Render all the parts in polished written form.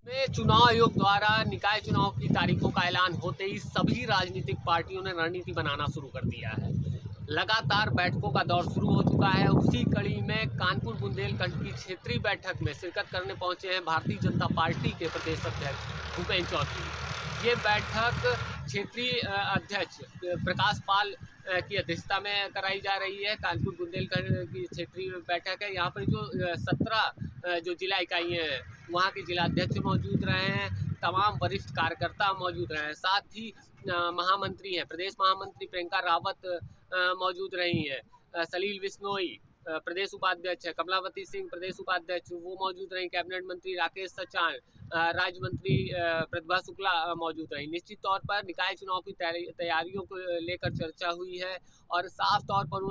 में चुनाव आयोग द्वारा निकाय चुनाव की तारीखों का ऐलान होते ही सभी राजनीतिक पार्टियों ने रणनीति बनाना शुरू कर दिया है। लगातार बैठकों का दौर शुरू हो चुका है। उसी कड़ी में कानपुर बुंदेलखंड की क्षेत्रीय बैठक में शिरकत करने पहुंचे हैं भारतीय जनता पार्टी के प्रदेश अध्यक्ष भूपेंद्र चौधरी। ये बैठक क्षेत्रीय अध्यक्ष प्रकाश पाल की अध्यक्षता में कराई जा रही है। कानपुर बुंदेलखंड की क्षेत्रीय बैठक है। यहाँ पर जो 17 जो जिला इकाइयाँ हैं वहाँ के जिला अध्यक्ष मौजूद रहे हैं, तमाम वरिष्ठ कार्यकर्ता मौजूद रहे हैं, साथ ही महामंत्री हैं, प्रदेश महामंत्री प्रियंका रावत मौजूद रही हैं, सलील बिश्नोई प्रदेश उपाध्यक्ष है, कमलावती सिंह प्रदेश उपाध्यक्ष वो मौजूद रही, कैबिनेट मंत्री राकेश सचान, राज्य मंत्री प्रतिभा शुक्ला मौजूद रही। निश्चित तौर पर निकाय चुनाव की तैयारियों को लेकर चर्चा हुई है और साफ तौर पर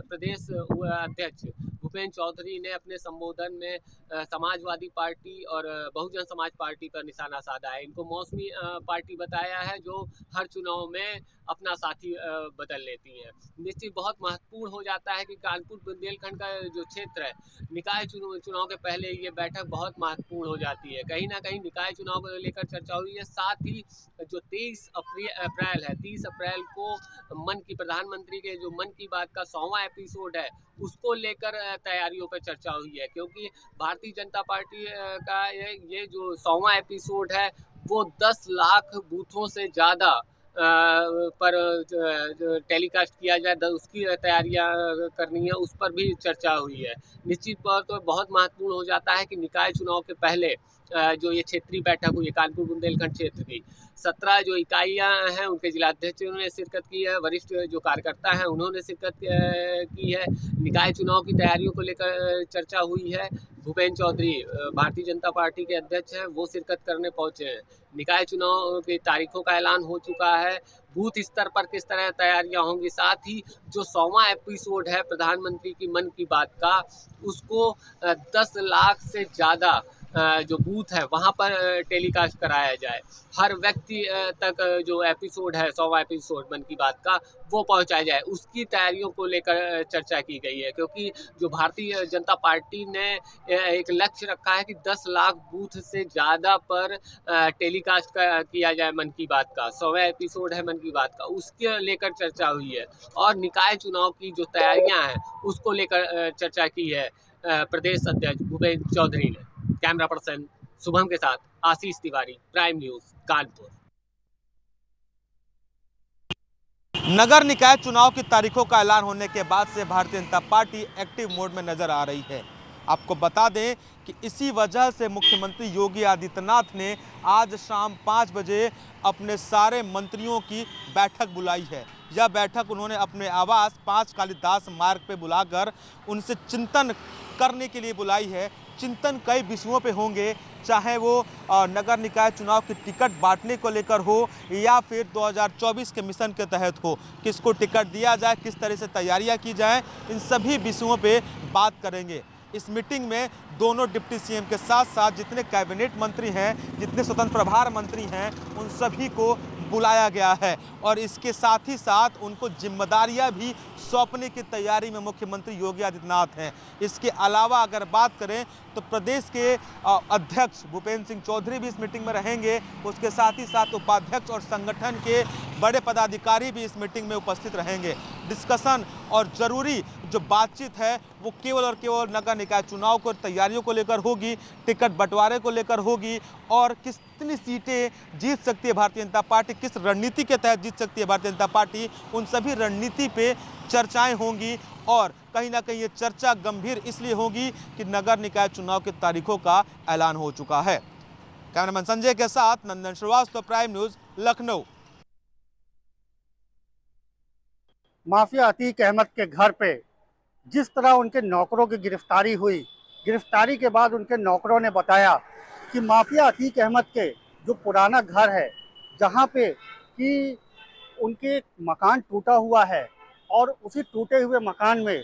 प्रदेश अध्यक्ष भूपेंद्र चौधरी ने अपने संबोधन में समाजवादी पार्टी और बहुजन समाज पार्टी पर निशाना साधा है। इनको मौसमी पार्टी बताया है जो हर चुनाव में अपना साथी बदल लेती है। निश्चित बहुत महत्वपूर्ण हो जाता है कि कानपुर बुंदेलखंड का जो क्षेत्र है, निकाय चुनाव के पहले ये बैठक बहुत महत्वपूर्ण हो जाती है। कहीं ना कहीं निकाय चुनाव को लेकर चर्चा हुई है। साथ ही जो 23 अप्रैल है, 30 अप्रैल को प्रधानमंत्री के जो मन की बात का 100वां एपिसोड है, उसको लेकर तैयारियों पर चर्चा हुई है, क्योंकि भारतीय जनता पार्टी का ये जो 100वां एपिसोड है वो 10 लाख बूथों से ज़्यादा पर टेलीकास्ट किया जाए, उसकी तैयारियां करनी है, उस पर भी चर्चा हुई है। निश्चित तौर पर बहुत महत्वपूर्ण हो जाता है कि निकाय चुनाव के पहले जो ये क्षेत्रीय बैठक हुई है कानपुर बुंदेलखंड क्षेत्र की, 17 जो इकाइयां हैं उनके जिलाध्यक्षों ने शिरकत की है, वरिष्ठ जो कार्यकर्ता हैं उन्होंने शिरकत की है। निकाय चुनाव की तैयारियों को लेकर चर्चा हुई है। भूपेंद्र चौधरी भारतीय जनता पार्टी के अध्यक्ष हैं, वो शिरकत करने पहुंचे हैं। निकाय चुनाव की तारीखों का ऐलान हो चुका है। बूथ स्तर पर किस तरह तैयारियां होंगी, साथ ही जो 100वां एपिसोड है प्रधानमंत्री की मन की बात का, उसको 10 लाख से ज़्यादा जो बूथ है वहाँ पर टेलीकास्ट कराया जाए। हर व्यक्ति तक जो एपिसोड है 100वां एपिसोड मन की बात का वो पहुँचाया जाए, उसकी तैयारियों को लेकर चर्चा की गई है। क्योंकि जो भारतीय जनता पार्टी ने एक लक्ष्य रखा है कि 10 लाख बूथ से ज़्यादा पर टेलीकास्ट किया जाए मन की बात का, 100वां एपिसोड है मन की बात का, उसके लेकर चर्चा हुई है। और निकाय चुनाव की जो तैयारियां हैं उसको लेकर चर्चा की है प्रदेश अध्यक्ष भूपेंद्र चौधरी ने। कैमरा पर्सन शुभम के साथ आशीष तिवारी, प्राइम न्यूज, कानपुर। नगर निकाय चुनाव की तारीखों का ऐलान होने के बाद से Bharatiya Janata party active mode में नजर आ रही है। आपको बता दें कि इसी वजह से मुख्यमंत्री योगी आदित्यनाथ ने आज शाम 5 बजे अपने सारे मंत्रियों की बैठक बुलाई है। यह बैठक उन्होंने अपने आवास 5 कालिदास मार्ग पे बुलाकर उनसे चिंतन करने के लिए बुलाई है। चिंतन कई विषयों पे होंगे, चाहे वो नगर निकाय चुनाव की टिकट बांटने को लेकर हो या फिर 2024 के मिशन के तहत हो, किसको टिकट दिया जाए, किस तरह से तैयारियां की जाए, इन सभी विषयों पे बात करेंगे। इस मीटिंग में दोनों डिप्टी सीएम के साथ साथ जितने कैबिनेट मंत्री हैं, जितने स्वतंत्र प्रभार मंत्री हैं, उन सभी को बुलाया गया है और इसके साथ ही साथ उनको जिम्मेदारियां भी सौंपने की तैयारी में मुख्यमंत्री योगी आदित्यनाथ हैं। इसके अलावा अगर बात करें तो प्रदेश के अध्यक्ष भूपेंद्र सिंह चौधरी भी इस मीटिंग में रहेंगे। उसके साथ ही साथ उपाध्यक्ष और संगठन के बड़े पदाधिकारी भी इस मीटिंग में उपस्थित रहेंगे। डिस्कशन और ज़रूरी जो बातचीत है वो केवल और केवल नगर निकाय चुनाव को तैयारियों को लेकर होगी, टिकट बंटवारे को लेकर होगी और कितनी सीटें जीत सकती है भारतीय जनता पार्टी, किस रणनीति के तहत जीत सकती है भारतीय जनता पार्टी, उन सभी रणनीति पे चर्चाएं होंगी। और कहीं ना कहीं ये चर्चा गंभीर इसलिए होगी कि नगर निकाय चुनाव की तारीखों का ऐलान हो चुका है। कैमरामैन संजय के साथ Nandan Srivastava, prime news, Lucknow. Mafia Atiq Ahmed के घर पे जिस तरह उनके नौकरों की गिरफ्तारी हुई, गिरफ्तारी के बाद उनके नौकरों ने बताया कि माफिया अतीक अहमद के जो पुराना घर है, जहाँ पे कि उनके मकान टूटा हुआ है और उसी टूटे हुए मकान में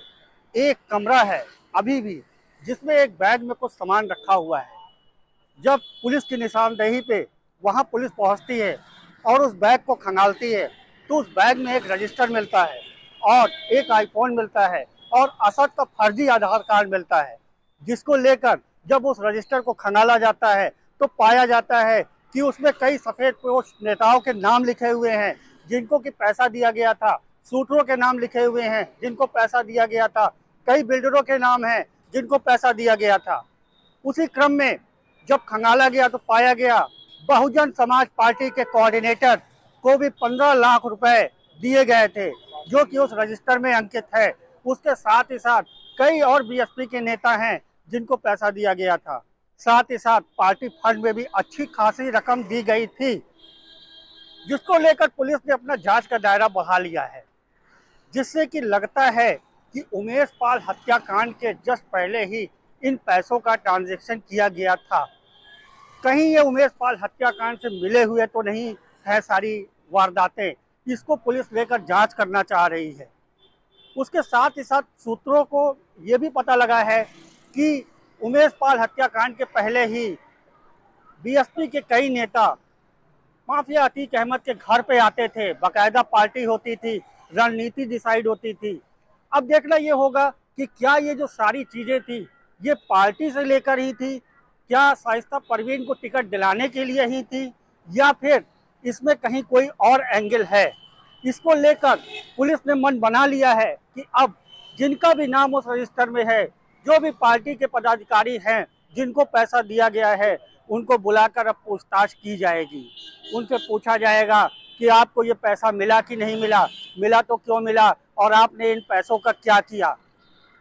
एक कमरा है अभी भी, जिसमें एक बैग में कुछ सामान रखा हुआ है। जब पुलिस की निशानदेही पे वहाँ पुलिस पहुँचती है और उस बैग को खंगालती है तो उस बैग में एक रजिस्टर मिलता है और एक आईफोन मिलता है और असद का फर्जी आधार कार्ड मिलता है, जिसको लेकर जब उस रजिस्टर को खंगाला जाता है तो पाया जाता है कि उसमें कई सफेद पोश नेताओं के नाम लिखे हुए हैं जिनको कि पैसा दिया गया था, शूटरों के नाम लिखे हुए हैं जिनको पैसा दिया गया था, कई बिल्डरों के नाम हैं जिनको पैसा दिया गया था। उसी क्रम में जब खंगाला गया तो पाया गया बहुजन समाज पार्टी के कोऑर्डिनेटर को भी 15 लाख रुपए दिए गए थे, जो कि उस रजिस्टर में अंकित है। उसके साथ ही साथ कई और बीएसपी के नेता हैं जिनको पैसा दिया गया था। साथ ही साथ पार्टी फंड में भी अच्छी खासी रकम दी गई थी, जिसको लेकर पुलिस ने अपना जांच का दायरा बढ़ा लिया है, जिससे कि लगता है कि उमेश पाल हत्याकांड के जस्ट पहले ही इन पैसों का ट्रांजैक्शन किया गया था। कहीं ये उमेश पाल हत्याकांड से मिले हुए तो नहीं है सारी वारदातें, इसको पुलिस लेकर जांच करना चाह रही है। उसके साथ ही साथ सूत्रों को ये भी पता लगा है कि उमेश पाल हत्याकांड के पहले ही बीएसपी के कई नेता माफिया अतीक अहमद के घर पे आते थे, बाकायदा पार्टी होती थी, रणनीति डिसाइड होती थी। अब देखना ये होगा कि क्या ये जो सारी चीजें थी ये पार्टी से लेकर ही थी, क्या शाइस्ता परवीन को टिकट दिलाने के लिए ही थी, या फिर इसमें कहीं कोई और एंगल है। इसको लेकर पुलिस ने मन बना लिया है कि अब जिनका भी नाम उस रजिस्टर में है, जो भी पार्टी के पदाधिकारी हैं जिनको पैसा दिया गया है, उनको बुलाकर अब पूछताछ की जाएगी। उनसे पूछा जाएगा कि आपको ये पैसा मिला कि नहीं मिला, मिला तो क्यों मिला, और आपने इन पैसों का क्या किया।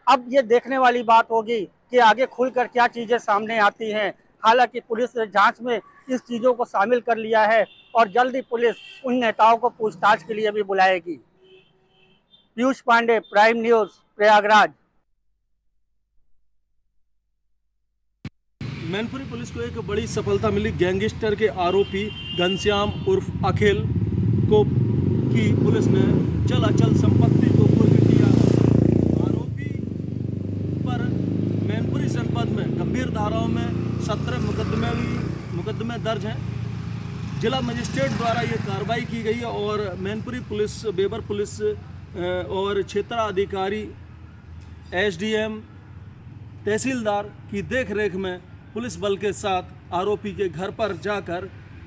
अब ये देखने वाली बात होगी कि आगे खुलकर क्या चीज़ें सामने आती हैं। हालांकि पुलिस ने जांच में इस चीज़ों को शामिल कर लिया है और जल्दी पुलिस उन नेताओं को पूछताछ के लिए भी बुलाएगी। Piyush Pandey, prime news, Prayagraj. Mainpuri police को एक बड़ी सफलता मिली। गैंगस्टर के आरोपी घनश्याम उर्फ अखिल को की पुलिस ने चल अचल संपत्ति को कुर्क किया। आरोपी पर मैनपुरी जनपद में गंभीर धाराओं में 17 मुकदमे दर्ज हैं। जिला मजिस्ट्रेट द्वारा ये कार्रवाई की गई है और मैनपुरी पुलिस, बेबर पुलिस और क्षेत्राधिकारी, एसडीएम, तहसीलदार की देखरेख में पुलिस बल के साथ आरोपी के घर पर जाकर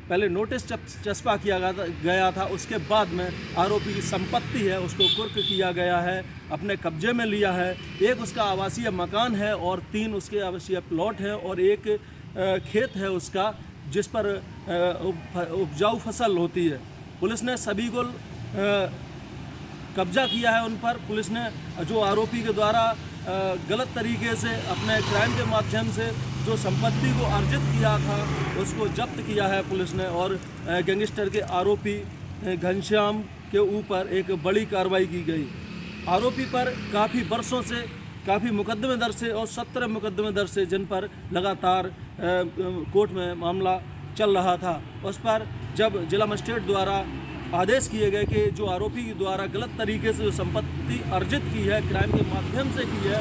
पहले नोटिस चस्पा किया गया था। उसके बाद में आरोपी की संपत्ति है उसको कुर्क किया गया है, अपने कब्जे में लिया है। एक उसका आवासीय मकान है और 3 उसके आवासीय प्लॉट हैं और एक खेत है उसका, जिस पर उपजाऊ फसल होती है। पुलिस ने सभी को कब्जा किया है उन पर। पुलिस ने जो आरोपी के द्वारा गलत तरीके से अपने क्राइम के माध्यम से जो संपत्ति को अर्जित किया था उसको जब्त किया है पुलिस ने, और गैंगस्टर के आरोपी घनश्याम के ऊपर एक बड़ी कार्रवाई की गई। आरोपी पर काफ़ी वर्षों से काफ़ी मुकदमे दर्ज थे और 17 मुकदमे दर्ज थे, जिन पर लगातार कोर्ट में मामला चल रहा था। उस पर जब जिला मजिस्ट्रेट द्वारा आदेश किए गए कि जो आरोपी के द्वारा गलत तरीके से जो संपत्ति अर्जित की है, क्राइम के माध्यम से की है,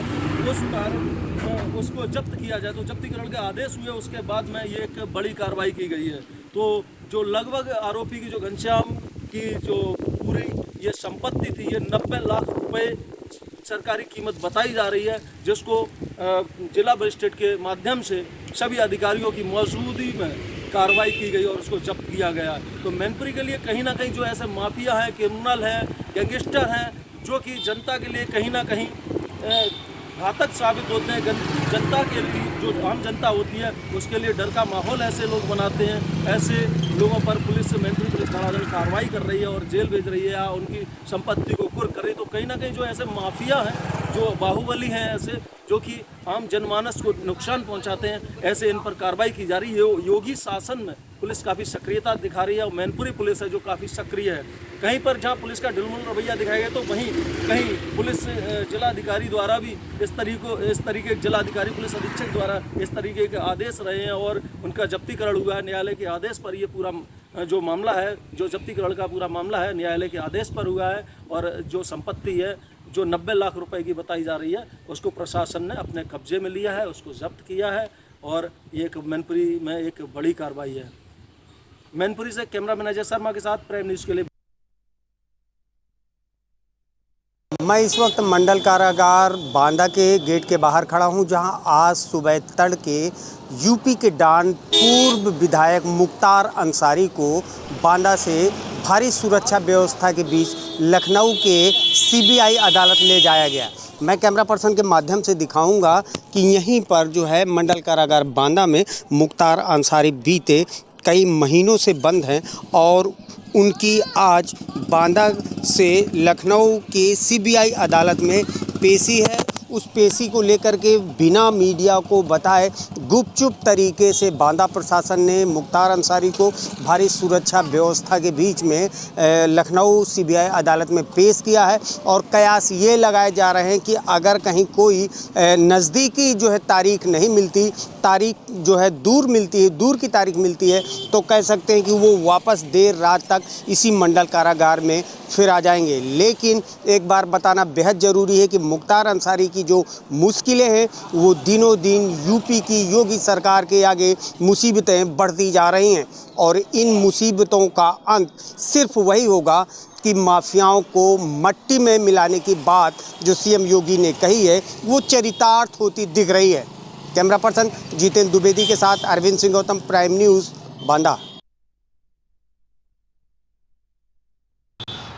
उस पर उसको जब्त किया जाए, तो जब्तीकरण के आदेश हुए। उसके बाद में ये एक बड़ी कार्रवाई की गई है। तो जो लगभग आरोपी की जो घनश्याम की जो पूरी ये संपत्ति थी, ये 90 लाख रुपए सरकारी कीमत बताई जा रही है, जिसको जिला मजिस्ट्रेट के माध्यम से सभी अधिकारियों की मौजूदगी में कार्रवाई की गई और उसको जब्त किया गया। तो मैनपुरी के लिए कहीं ना कहीं जो ऐसे माफिया हैं, क्रिमिनल हैं, गैंगस्टर हैं, जो कि जनता के लिए कहीं ना कहीं घातक साबित होते हैं। जनता के लिए, जो आम जनता होती है, उसके लिए डर का माहौल ऐसे लोग बनाते हैं। ऐसे लोगों पर पुलिस, मैनपुरी पुलिस धड़ाधड़ कार्रवाई कर रही है और जेल भेज रही है या उनकी संपत्ति को कुर्क कर रही है। तो कहीं ना कहीं जो ऐसे माफिया हैं, जो बाहुबली हैं, ऐसे जो कि आम जनमानस को नुकसान पहुंचाते हैं, ऐसे इन पर कार्रवाई की जा रही है। योगी शासन में पुलिस काफ़ी सक्रियता दिखा रही है और मैनपुरी पुलिस है जो काफ़ी सक्रिय है। कहीं पर जहां पुलिस का ढिलमुल रवैया दिखाया गया, तो वहीं कहीं पुलिस जिलाधिकारी द्वारा भी इस तरीके जिलाधिकारी पुलिस अधीक्षक द्वारा इस तरीके के आदेश रहे हैं और उनका जब्तीकरण हुआ है। न्यायालय के आदेश पर ये पूरा जो मामला है, जो जब्तीकरण का पूरा मामला है, न्यायालय के आदेश पर हुआ है। और जो संपत्ति है जो 90 लाख रुपए की बताई जा रही है, उसको प्रशासन ने अपने कब्जे में लिया है, उसको जब्त किया है और ये एक मैनपुरी में एक बड़ी कार्रवाई है। मैनपुरी से कैमरा मैन अजय शर्मा के साथ प्राइम न्यूज़ के लिए। मैं इस वक्त मंडल कारागार बांदा के गेट के बाहर खड़ा हूं, जहां आज सुबह तड़के यूपी के डान पूर्व विधायक मुख्तार अंसारी को बांदा से भारी सुरक्षा व्यवस्था के बीच लखनऊ के सीबीआई अदालत ले जाया गया। मैं कैमरा पर्सन के माध्यम से दिखाऊंगा कि यहीं पर जो है मंडल कारागार बांदा में मुख्तार अंसारी बीते कई महीनों से बंद हैं और उनकी आज बांदा से लखनऊ के सीबीआई अदालत में पेशी है। उस पेशी को लेकर के बिना मीडिया को बताए गुपचुप तरीके से बांदा प्रशासन ने मुख्तार अंसारी को भारी सुरक्षा व्यवस्था के बीच में लखनऊ सीबीआई अदालत में पेश किया है। और कयास ये लगाए जा रहे हैं कि अगर कहीं कोई नज़दीकी जो है तारीख नहीं मिलती, तारीख जो है दूर मिलती है, दूर की तारीख मिलती है, तो कह सकते हैं कि वो वापस देर रात तक इसी मंडल कारागार में फिर आ जाएंगे। लेकिन एक बार बताना बेहद ज़रूरी है कि मुख्तार अंसारी की जो मुश्किलें हैं वो दिनों दिन यूपी की योगी सरकार के आगे मुसीबतें बढ़ती जा रही हैं और इन मुसीबतों का अंत सिर्फ वही होगा कि माफियाओं को मट्टी में मिलाने की बात जो सीएम योगी ने कही है वो चरितार्थ होती दिख रही है। कैमरा पर्सन जितेंद्र द्विवेदी के साथ अरविंद सिंह गौतम, प्राइम न्यूज़, बांदा।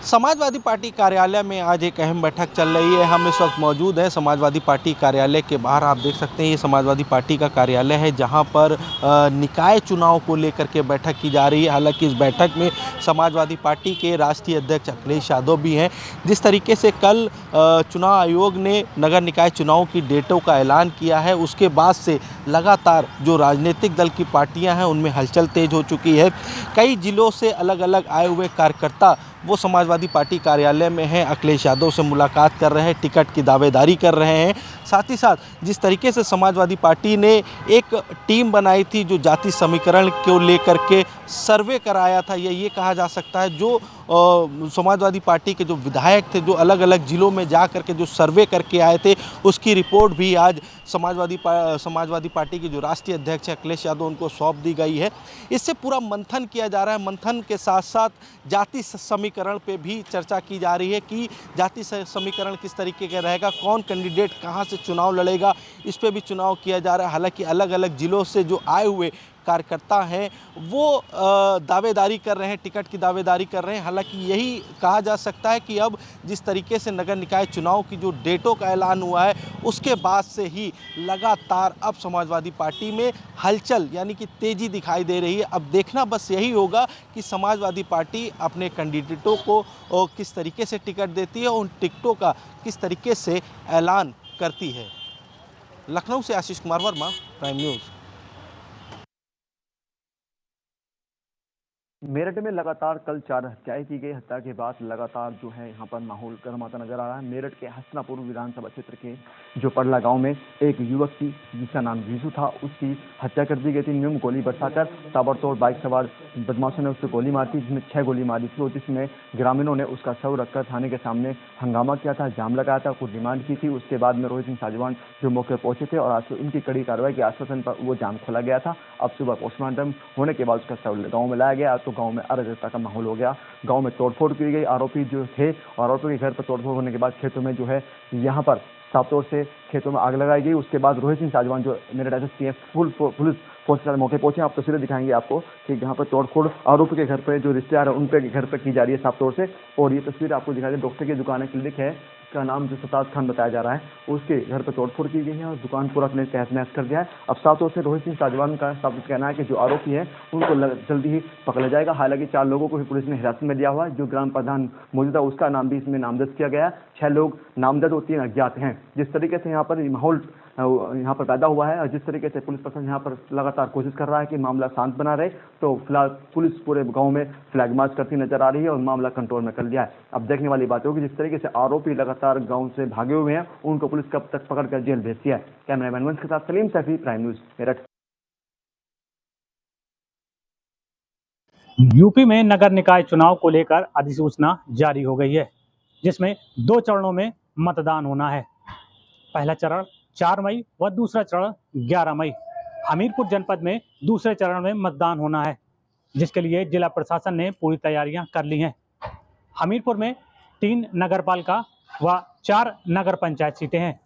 समाजवादी पार्टी कार्यालय में आज एक अहम बैठक चल रही है। हम इस वक्त मौजूद हैं समाजवादी पार्टी कार्यालय के बाहर। आप देख सकते हैं ये समाजवादी पार्टी का कार्यालय है जहां पर निकाय चुनाव को लेकर के बैठक की जा रही है। हालांकि इस बैठक में समाजवादी पार्टी के राष्ट्रीय अध्यक्ष अखिलेश यादव भी हैं। जिस तरीके से कल चुनाव आयोग ने नगर निकाय चुनाव की डेटों का ऐलान किया है, उसके बाद से लगातार जो राजनीतिक दल की पार्टियाँ हैं उनमें हलचल तेज हो चुकी है। कई जिलों से अलग अलग आए हुए कार्यकर्ता वो समाजवादी पार्टी कार्यालय में हैं, अखिलेश यादव से मुलाकात कर रहे हैं, टिकट की दावेदारी कर रहे हैं। साथ ही साथ जिस तरीके से समाजवादी पार्टी ने एक टीम बनाई थी जो जाति समीकरण को लेकर के सर्वे कराया था, ये कहा जा सकता है जो समाजवादी पार्टी के जो विधायक थे जो अलग अलग ज़िलों में जा कर के जो सर्वे करके आए थे, उसकी रिपोर्ट भी आज समाजवादी पार्टी के जो राष्ट्रीय अध्यक्ष हैं अखिलेश यादव उनको सौंप दी गई है। इससे पूरा मंथन किया जा रहा है। मंथन के साथ साथ जाति समीकरण पे भी चर्चा की जा रही है कि जाति समीकरण किस तरीके का रहेगा, कौन कैंडिडेट कहाँ से चुनाव लड़ेगा, इस पे भी चुनाव किया जा रहा है। हालांकि अलग अलग ज़िलों से जो आए हुए कार्यकर्ता हैं वो दावेदारी कर रहे हैं, टिकट की दावेदारी कर रहे हैं। हालांकि यही कहा जा सकता है कि अब जिस तरीके से नगर निकाय चुनाव की जो डेटों का ऐलान हुआ है उसके बाद से ही लगातार अब समाजवादी पार्टी में हलचल यानी कि तेज़ी दिखाई दे रही है। अब देखना बस यही होगा कि समाजवादी पार्टी अपने कैंडिडेटों को किस तरीके से टिकट देती है, उन टिकटों का किस तरीके से ऐलान करती है। लखनऊ से आशीष कुमार वर्मा, प्राइम न्यूज़। मेरठ में लगातार कल 4 हत्याएं की गई। हत्या के बाद लगातार जो है यहाँ पर माहौल गर्माता नजर आ रहा है। मेरठ के हसनापुर विधानसभा क्षेत्र के जो पड़ला गांव में एक युवक की जिसका नाम जीसू था उसकी हत्या कर दी गई थी। न्यूम गोली बरसाकर ताबड़तोड़ बाइक सवार बदमाशों ने उससे गोली मारी थी, जिसमें 6 गोली मारी थी और जिसमें ग्रामीणों ने उसका शव रखकर थाने के सामने हंगामा किया था, जाम लगाया था, कुछ डिमांड की थी। उसके बाद में रोहित सिंह साजवान जो मौके पर पहुंचे थे और आज इनकी कड़ी कार्रवाई के आश्वासन पर वो जाम खोला गया था। अब सुबह पोस्टमार्टम होने के बाद उसका शव गाँव में लाया गया तो गांव में अराजकता का माहौल हो गया। गांव में तोड़फोड़ की गई। आरोपी जो थे और आरोपी के घर पर तोड़फोड़ होने के बाद खेतों में जो है यहां पर साफ तौर से खेतों में आग लगाई गई। उसके बाद रोहित सिंह साजवान जो मेरठ एसएसटीएफ पुलिस फोर्स के मौके पहुंचे। आप तस्वीरें दिखाएंगे आपको कि यहाँ पर तोड़फोड़ आरोपी के घर पर जो रिश्तेदार है उन पे घर पर की जा रही है साफ तौर से। और ये तस्वीर आपको दिखाई दे डॉक्टर की दुकान है, क्लिनिक है, का नाम जो सताज खान बताया जा रहा है, उसके घर पर तोड़फोड़ की गई है और दुकान पूरा अपने तहस नहस कर दिया है। अब साफ तौर से रोहित सिंह साजवान का साफ कहना है कि जो आरोपी है उनको जल्दी ही पकड़ा जाएगा। हालांकि 4 लोगों को भी पुलिस ने हिरासत में लिया हुआ है। जो ग्राम प्रधान मौजूदा उसका नाम भी इसमें नामजद किया गया है। 6 लोग नामजद और 3 अज्ञात हैं। जिस तरीके से यहाँ पर माहौल यहाँ पर पैदा हुआ है और जिस तरीके से पुलिस प्रशासन यहाँ पर लगातार कोशिश कर रहा है कि मामला शांत बना रहे, तो फिलहाल पुलिस पूरे गांव में फ्लैग मार्च करती नजर आ रही है और मामला कंट्रोल में कर लिया है। अब देखने वाली बात होगी जिस तरीके से आरोपी लगातार गांव से भागे हुए हैं उनको पुलिस कब तक पकड़कर जेल भेजती है। कैमरामैन वंश के साथ Salim Saifi, Prime News, Meerut. UP में नगर निकाय चुनाव को लेकर अधिसूचना जारी हो गई है, जिसमें 2 चरणों में मतदान होना है। पहला चरण 4 मई व दूसरा चरण 11 मई। हमीरपुर जनपद में दूसरे चरण में मतदान होना है, जिसके लिए जिला प्रशासन ने पूरी तैयारियां कर ली हैं। हमीरपुर में 3 नगरपालिका व 4 नगर पंचायत सीटें हैं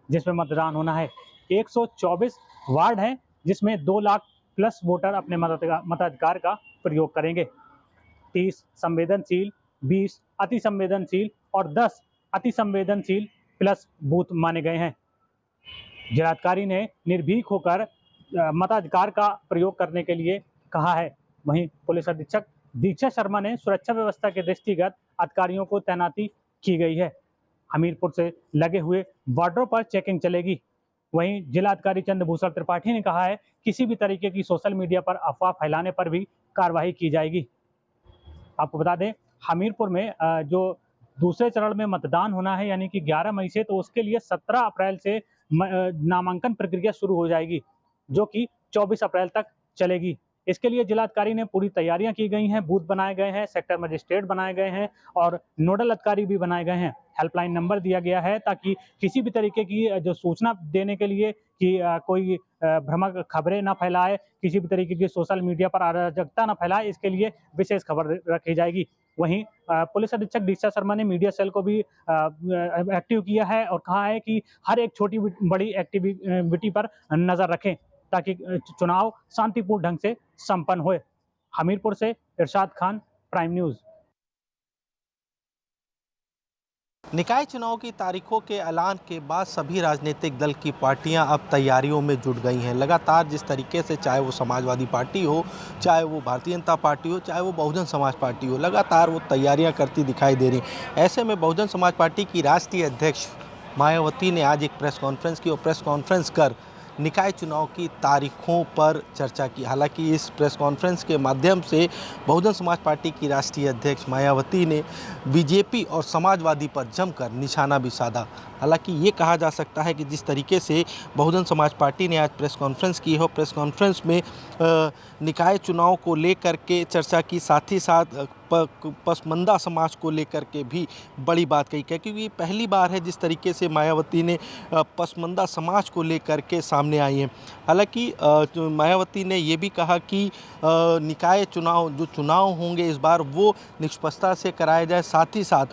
जिसमें मतदान होना है। 124 वार्ड हैं जिसमें 2 लाख प्लस वोटर अपने मताधिकार का प्रयोग करेंगे। 30 संवेदनशील, 20 अति संवेदनशील और 10 अति संवेदनशील प्लस बूथ माने गए हैं। जिलाधिकारी ने निर्भीक होकर मताधिकार का प्रयोग करने के लिए कहा है। वहीं पुलिस अधीक्षक दीक्षा शर्मा ने सुरक्षा व्यवस्था के दृष्टिगत अधिकारियों को तैनाती की गई है। हमीरपुर से लगे हुए बॉर्डरों पर चेकिंग चलेगी। वहीं जिलाधिकारी चंद्रभूषण त्रिपाठी ने कहा है किसी भी तरीके की सोशल मीडिया पर अफवाह फैलाने पर भी कार्रवाई की जाएगी। आपको बता दें हमीरपुर में जो दूसरे चरण में मतदान होना है यानी कि 11 मई से, तो उसके लिए 17 अप्रैल से नामांकन प्रक्रिया शुरू हो जाएगी जो कि 24 अप्रैल तक चलेगी। इसके लिए जिलाधिकारी ने पूरी तैयारियां की गई हैं, बूथ बनाए गए हैं, सेक्टर मजिस्ट्रेट बनाए गए हैं और नोडल अधिकारी भी बनाए गए हैं। हेल्पलाइन नंबर दिया गया है ताकि किसी भी तरीके की जो सूचना देने के लिए कि कोई भ्रामक खबरें ना फैलाए, किसी भी तरीके की सोशल मीडिया पर अराजकता ना फैलाए, इसके लिए विशेष खबर रखी जाएगी। वहीं पुलिस अधीक्षक दीक्षा शर्मा ने मीडिया सेल को भी एक्टिव किया है और कहा है कि हर एक छोटी बड़ी एक्टिविटी पर नजर रखें ताकि चुनाव शांतिपूर्ण ढंग से संपन्न होए। हमीरपुर से इरशाद खान, प्राइम न्यूज़। निकाय चुनाव की तारीखों के ऐलान के बाद सभी राजनीतिक दल की पार्टियां अब तैयारियों में जुट गई हैं। लगातार जिस तरीके से चाहे वो समाजवादी पार्टी हो, चाहे वो भारतीय जनता पार्टी हो, चाहे वो बहुजन समाज पार्टी हो, लगातार वो तैयारियां करती दिखाई दे रही। ऐसे में बहुजन समाज पार्टी की राष्ट्रीय अध्यक्ष मायावती ने आज एक प्रेस कॉन्फ्रेंस की और प्रेस कॉन्फ्रेंस कर निकाय चुनाव की तारीखों पर चर्चा की। हालांकि इस प्रेस कॉन्फ्रेंस के माध्यम से बहुजन समाज पार्टी की राष्ट्रीय अध्यक्ष मायावती ने बीजेपी और समाजवादी पर जमकर निशाना भी साधा। हालांकि ये कहा जा सकता है कि जिस तरीके से बहुजन समाज पार्टी ने आज प्रेस कॉन्फ्रेंस की हो, प्रेस कॉन्फ्रेंस में निकाय चुनाव को लेकर के चर्चा की, साथ ही साथ पसमानदा समाज को लेकर के भी बड़ी बात कही, क्योंकि ये पहली बार है जिस तरीके से मायावती ने पसमानदा समाज को लेकर के सामने आई हैं। हालांकि मायावती ने ये भी कहा कि निकाय चुनाव जो चुनाव होंगे इस बार वो निष्पक्षता से कराया जाए, साथ ही साथ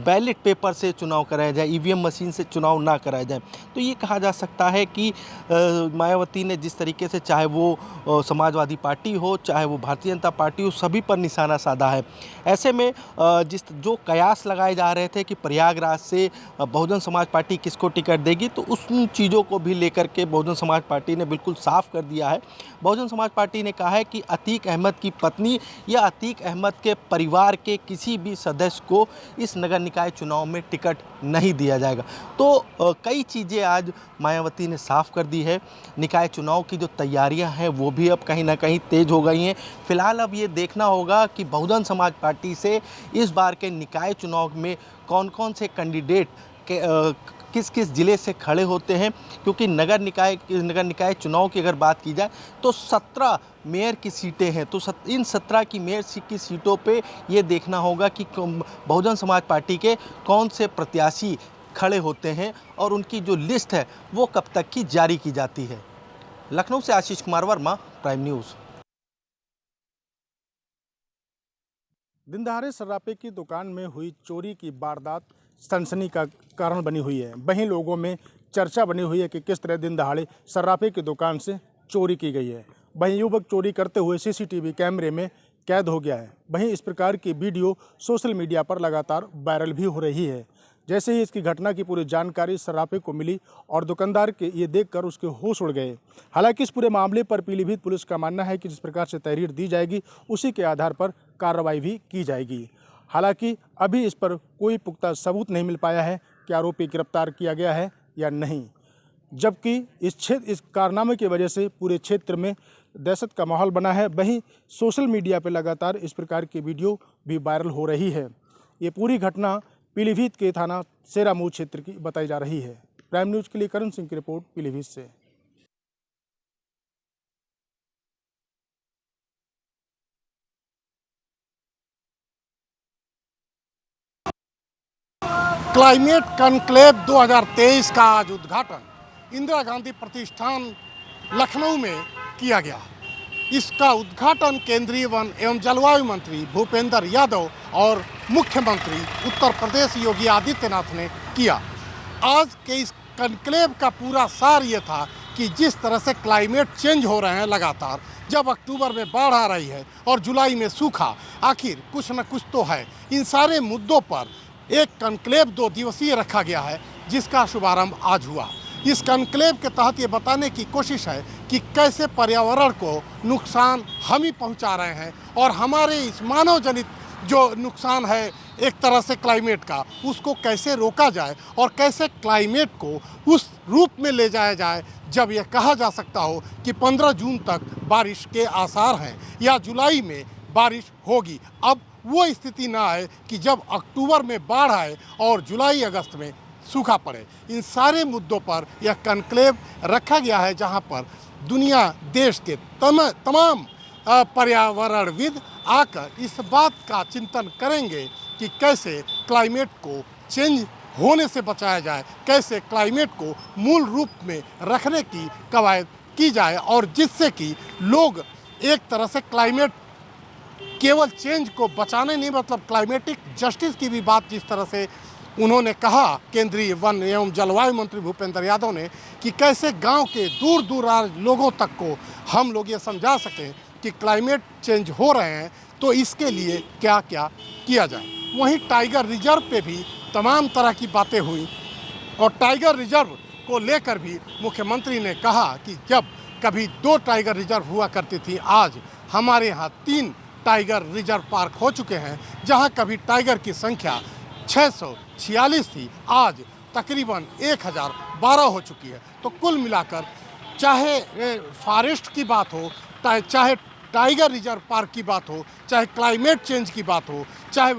बैलेट पेपर से चुनाव कराया जाए, ईवीएम मशीन से चुनाव ना कराया जाए। तो ये कहा जा सकता है कि मायावती ने जिस तरीके से चाहे वो समाजवादी पार्टी हो, चाहे वो भारतीय जनता पार्टी हो, सभी पर निशाना साधा है। ऐसे में जो कयास लगाए जा रहे थे कि प्रयागराज से बहुजन समाज पार्टी किसको टिकट देगी, तो उन चीज़ों को भी लेकर के बहुजन समाज पार्टी ने बिल्कुल साफ कर दिया है। बहुजन समाज पार्टी ने कहा है कि अतीक अहमद की पत्नी या अतीक अहमद के परिवार के किसी भी सदस्य को इस नगर निकाय चुनाव में टिकट नहीं दिया जाएगा। तो कई चीज़ें आज मायावती ने साफ कर दी है। निकाय चुनाव की जो तैयारियां हैं वो भी अब कहीं ना कहीं तेज हो गई हैं। फिलहाल अब ये देखना होगा कि बहुजन समाज पार्टी से इस बार के निकाय चुनाव में कौन कौन से कैंडिडेट किस किस ज़िले से खड़े होते हैं, क्योंकि नगर निकाय चुनाव की अगर बात की जाए तो 17 मेयर की सीटें हैं। तो इन 17 की मेयर की सीटों पे ये देखना होगा कि बहुजन समाज पार्टी के कौन से प्रत्याशी खड़े होते हैं और उनकी जो लिस्ट है वो कब तक की जारी की जाती है। लखनऊ से आशीष कुमार वर्मा, प्राइम न्यूज़। दिन दहाड़े सर्राफे की दुकान में हुई चोरी की वारदात सनसनी का कारण बनी हुई है। वहीं लोगों में चर्चा बनी हुई है कि किस तरह दिन दहाड़े सर्राफे की दुकान से चोरी की गई है। वहीं युवक चोरी करते हुए सीसीटीवी कैमरे में कैद हो गया है। वहीं इस प्रकार की वीडियो सोशल मीडिया पर लगातार वायरल भी हो रही है। जैसे ही इसकी घटना की पूरी जानकारी सर्राफे को मिली और दुकानदार के ये देखकर उसके होश उड़ गए। हालांकि इस पूरे मामले पर पीलीभीत पुलिस का मानना है कि जिस प्रकार से तहरीर दी जाएगी उसी के आधार पर कार्रवाई भी की जाएगी। हालांकि अभी इस पर कोई पुख्ता सबूत नहीं मिल पाया है कि आरोपी गिरफ्तार किया गया है या नहीं, जबकि इस कारनामे की वजह से पूरे क्षेत्र में दहशत का माहौल बना है। वहीं सोशल मीडिया पर लगातार इस प्रकार की वीडियो भी वायरल हो रही है। ये पूरी घटना पीलीभीत के थाना सेरामऊ क्षेत्र की बताई जा रही है। प्राइम न्यूज़ के लिए करण सिंह की रिपोर्ट पीलीभीत से। क्लाइमेट कॉन्क्लेव 2023 का आज उद्घाटन इंदिरा गांधी प्रतिष्ठान लखनऊ में किया गया। इसका उद्घाटन केंद्रीय वन एवं जलवायु मंत्री भूपेंद्र यादव और मुख्यमंत्री उत्तर प्रदेश योगी आदित्यनाथ ने किया। आज के इस कॉन्क्लेव का पूरा सार ये था कि जिस तरह से क्लाइमेट चेंज हो रहे हैं लगातार, जब अक्टूबर में बाढ़ आ रही है और जुलाई में सूखा, आखिर कुछ न कुछ तो है। इन सारे मुद्दों पर एक कॉन्क्लेव 2 दिवसीय रखा गया है, जिसका शुभारंभ आज हुआ। इस कॉन्क्लेव के तहत ये बताने की कोशिश है कि कैसे पर्यावरण को नुकसान हम ही पहुंचा रहे हैं और हमारे इस मानव जनित जो नुकसान है एक तरह से क्लाइमेट का, उसको कैसे रोका जाए और कैसे क्लाइमेट को उस रूप में ले जाया जाए जब यह कहा जा सकता हो कि 15 जून तक बारिश के आसार हैं या जुलाई में बारिश होगी। अब वो स्थिति ना आए कि जब अक्टूबर में बाढ़ आए और जुलाई अगस्त में सूखा पड़े। इन सारे मुद्दों पर यह कॉन्क्लेव रखा गया है, जहां पर दुनिया देश के तमाम पर्यावरणविद आकर इस बात का चिंतन करेंगे कि कैसे क्लाइमेट को चेंज होने से बचाया जाए, कैसे क्लाइमेट को मूल रूप में रखने की कवायद की जाए और जिससे कि लोग एक तरह से क्लाइमेट केवल चेंज को बचाने नहीं, मतलब क्लाइमेटिक जस्टिस की भी बात जिस तरह से उन्होंने कहा केंद्रीय वन एवं जलवायु मंत्री भूपेंद्र यादव ने, कि कैसे गांव के दूर दूराज लोगों तक को हम लोग ये समझा सकें कि क्लाइमेट चेंज हो रहे हैं तो इसके लिए क्या क्या किया जाए। वहीं टाइगर रिजर्व पे भी तमाम तरह की बातें हुई और टाइगर रिजर्व को लेकर भी मुख्यमंत्री ने कहा कि जब कभी 2 टाइगर रिजर्व हुआ करती थी, आज हमारे यहाँ 3 टाइगर रिजर्व पार्क हो चुके हैं, जहाँ कभी टाइगर की संख्या 646 थी, आज तकरीबन 1012 हो चुकी है। तो कुल मिलाकर चाहे फॉरेस्ट की बात हो, चाहे टाइगर रिजर्व पार्क की बात हो, चाहे क्लाइमेट चेंज की बात हो, चाहे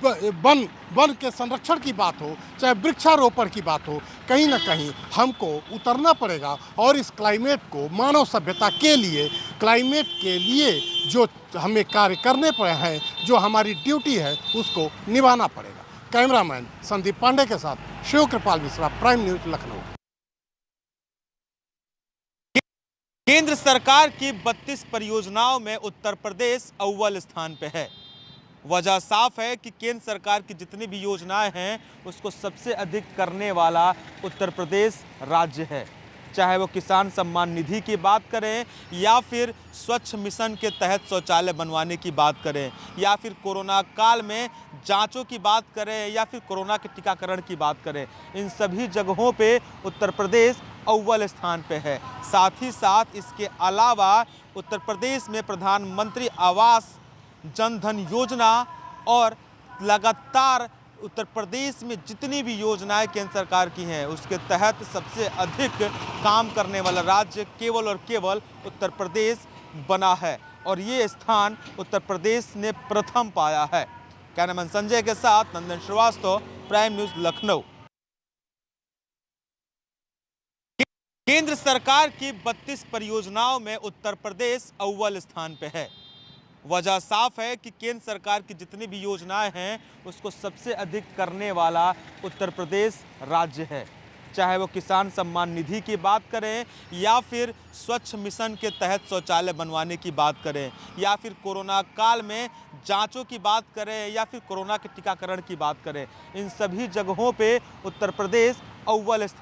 वन के संरक्षण की बात हो, चाहे वृक्षारोपण की बात हो, कहीं ना कहीं हमको उतरना पड़ेगा और इस क्लाइमेट को मानव सभ्यता के लिए, क्लाइमेट के लिए जो हमें कार्य करने पड़े हैं, जो हमारी ड्यूटी है, उसको निभाना पड़ेगा। कैमरामैन संदीप पांडे के साथ शिव कृपाल मिश्रा, प्राइम न्यूज, लखनऊ। केंद्र सरकार की 32 परियोजनाओं में उत्तर प्रदेश अव्वल स्थान पे है। वजह साफ है कि केंद्र सरकार की जितनी भी योजनाएं हैं उसको सबसे अधिक करने वाला उत्तर प्रदेश राज्य है। चाहे वो किसान सम्मान निधि की बात करें या फिर स्वच्छ मिशन के तहत शौचालय बनवाने की बात करें या फिर कोरोना काल में जांचों की बात करें या फिर कोरोना के टीकाकरण की बात करें, इन सभी जगहों पे उत्तर प्रदेश अव्वल स्थान पे है। साथ ही साथ इसके अलावा उत्तर प्रदेश में प्रधानमंत्री आवास, जनधन योजना और लगातार उत्तर प्रदेश में जितनी भी योजनाएं केंद्र सरकार की हैं उसके तहत सबसे अधिक काम करने वाला राज्य केवल और केवल उत्तर प्रदेश बना है और ये स्थान उत्तर प्रदेश ने प्रथम पाया है। कैमरामैन संजय के साथ नंदन श्रीवास्तव, प्राइम न्यूज, लखनऊ। केंद्र सरकार की 32 परियोजनाओं में उत्तर प्रदेश अव्वल स्थान पे है। वजह साफ है कि केंद्र सरकार की जितनी भी योजनाएं हैं उसको सबसे अधिक करने वाला उत्तर प्रदेश राज्य है। चाहे वो किसान सम्मान निधि की बात करें या फिर स्वच्छ मिशन के तहत शौचालय बनवाने की बात करें या फिर कोरोना काल में जांचों की बात करें या फिर कोरोना के टीकाकरण की बात करें, इन सभी जगहों पे उत्तर प्रदेश अव्वल